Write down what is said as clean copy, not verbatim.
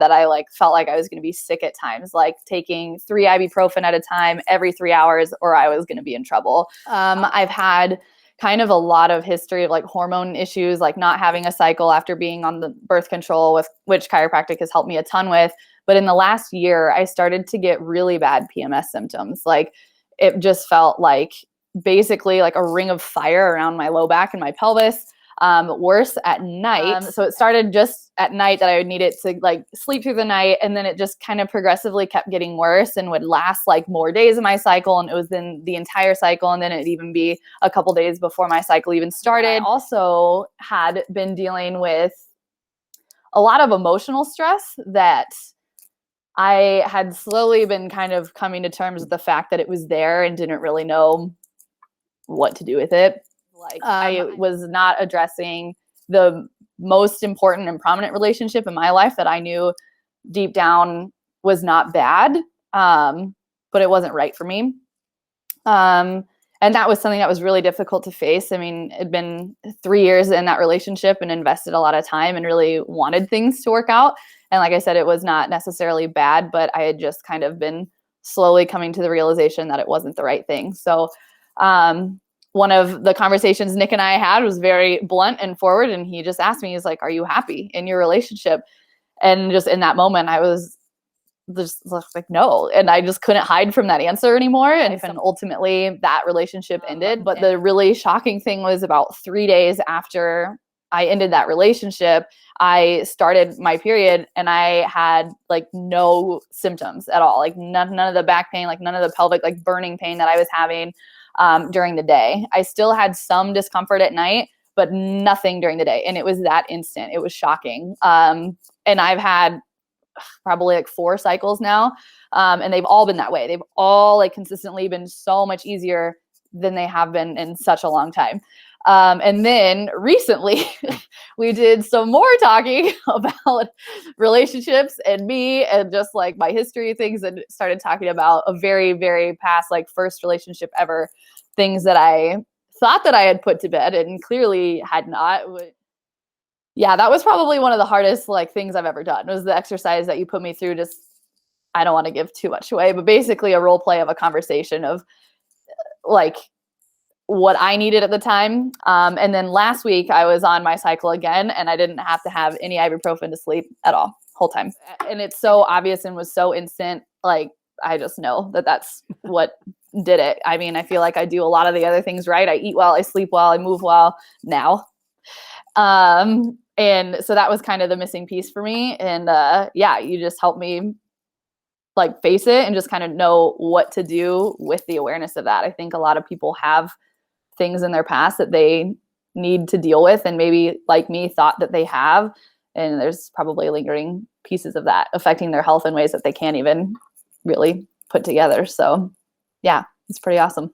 that I like felt like I was going to be sick at times, like taking 3 ibuprofen at a time every 3 hours, or I was going to be in trouble. I've had kind of a lot of history of like hormone issues, like not having a cycle after being on the birth control, with which chiropractic has helped me a ton with. But in the last year, I started to get really bad PMS symptoms. Like it just felt like basically like a ring of fire around my low back and my pelvis. Worse at night. So it started just at night that I would need it to like sleep through the night. And then it just kind of progressively kept getting worse and would last like more days of my cycle. And it was then the entire cycle. And then it'd even be a couple days before my cycle even started. I also had been dealing with a lot of emotional stress that I had slowly been kind of coming to terms with the fact that it was there and didn't really know what to do with it. Like I was not addressing the most important and prominent relationship in my life that I knew deep down was not bad, but it wasn't right for me. And that was something that was really difficult to face. I mean, it'd been 3 years in that relationship and invested a lot of time and really wanted things to work out. And like I said, it was not necessarily bad, but I had just kind of been slowly coming to the realization that it wasn't the right thing. So, one of the conversations Nick and I had was very blunt and forward. And he just asked me, he's like, are you happy in your relationship? And just in that moment, I was just like, no. And I just couldn't hide from that answer anymore. And ultimately that relationship ended. But the really shocking thing was about 3 days after I ended that relationship, I started my period and I had like no symptoms at all. Like none of the back pain, like none of the pelvic, like burning pain that I was having during the day. I still had some discomfort at night, but nothing during the day. And it was that instant. It was shocking. And I've had probably like 4 cycles now. And they've all been that way. They've all like consistently been so much easier than they have been in such a long time. And then recently we did some more talking about relationships and me and just like my history of things, and started talking about a very, very past, like first relationship ever, things that I thought that I had put to bed and clearly had not. Yeah, that was probably one of the hardest like things I've ever done, was the exercise that you put me through. Just, I don't want to give too much away, but basically a role play of a conversation of like what I needed at the time. And then last week I was on my cycle again and I didn't have to have any ibuprofen to sleep at all, whole time. And it's so obvious and was so instant. Like, I just know that that's what did it. I mean, I feel like I do a lot of the other things right. I eat well, I sleep well, I move well now. And so that was kind of the missing piece for me. And yeah, you just helped me like face it and just kind of know what to do with the awareness of that. I think a lot of people have things in their past that they need to deal with, and maybe like me thought that they have, and there's probably lingering pieces of that affecting their health in ways that they can't even really put together. So yeah, it's pretty awesome.